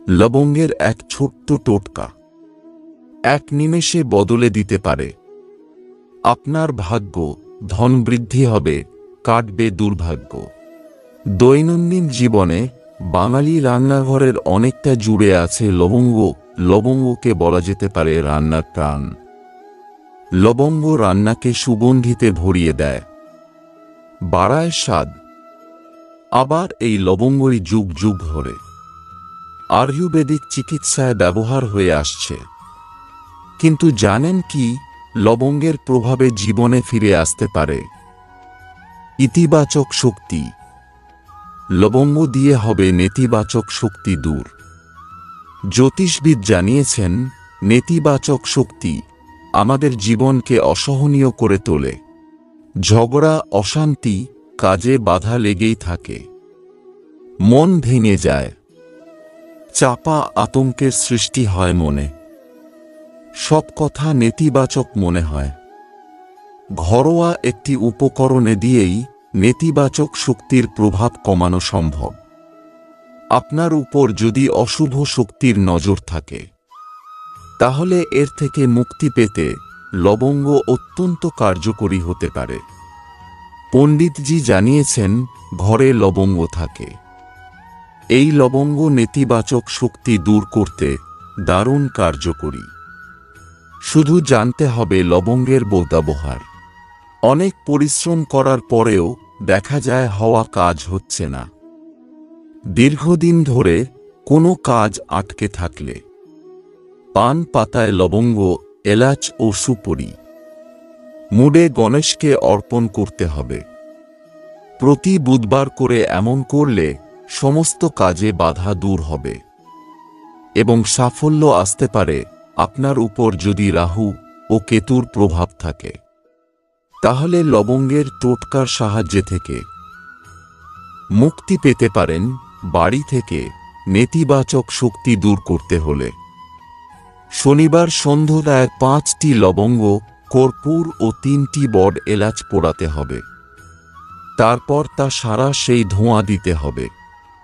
লবঙ্গের এক ছোট্ট টোটকা এক নিমেষে বদলে দিতে পারে আপনার ভাগ্য। ধন বৃদ্ধি হবে, কাটবে দুর্ভাগ্য। দৈনন্দিন জীবনে বাঙালি রান্নাঘরের অনেকটা জুড়ে আছে লবঙ্গ। লবঙ্গকে বলা যেতে পারে রান্নার প্রাণ। লবঙ্গ রান্নাকে সুগন্ধিতে ভরিয়ে দেয়, বাড়ায় স্বাদ। আবার এই লবঙ্গই যুগ যুগ ধরে আয়ুর্বেদিক চিকিৎসায় ব্যবহার হয়ে আসছে। কিন্তু জানেন কি, লবঙ্গের প্রভাবে জীবনে ফিরে আসতে পারে ইতিবাচক শক্তি। লবঙ্গ দিয়ে হবে নেতিবাচক শক্তি দূর। জ্যোতিষবিদ জানিয়েছেন, নেতিবাচক শক্তি আমাদের জীবনকে অসহনীয় করে তোলে। ঝগড়া, অশান্তি, কাজে বাধা লেগেই থাকে। মন ভেঙে যায়, চাপা আতঙ্কের সৃষ্টি হয় মনে। সব কথা নেতিবাচক মনে হয়। ঘরোয়া একটি উপকরণে দিয়েই নেতিবাচক শক্তির প্রভাব কমানো সম্ভব। আপনার উপর যদি অশুভ শক্তির নজর থাকে, তাহলে এর থেকে মুক্তি পেতে লবঙ্গ অত্যন্ত কার্যকরী হতে পারে। পণ্ডিতজি জানিয়েছেন, ঘরে লবঙ্গ থাকে। এই লবঙ্গ নেতিবাচক শক্তি দূর করতে দারুণ কার্যকরী। শুধু জানতে হবে লবঙ্গের ব্যবহার। অনেক পরিশ্রম করার পরেও দেখা যায় হওয়া কাজ হচ্ছে না। দীর্ঘদিন ধরে কোনো কাজ আটকে থাকলে পান পাতায় লবঙ্গ, এলাচ ও সুপারি মুড়ে গণেশকে অর্পণ করতে হবে। প্রতি বুধবার করে এমন করলে সমস্ত কাজে বাধা দূর হবে এবং সাফল্য আসতে পারে। আপনার উপর যদি রাহু ও কেতুর প্রভাব থাকে, তাহলে লবঙ্গের টোটকার সাহায্যে থেকে মুক্তি পেতে পারেন। বাড়ি থেকে নেতিবাচক শক্তি দূর করতে হলে শনিবার সন্ধ্যায় 5টি লবঙ্গ, কর্পূর ও 3টি বড় এলাচ পোড়াতে হবে। তারপর তা সারা সেই ধোঁয়া দিতে হবে।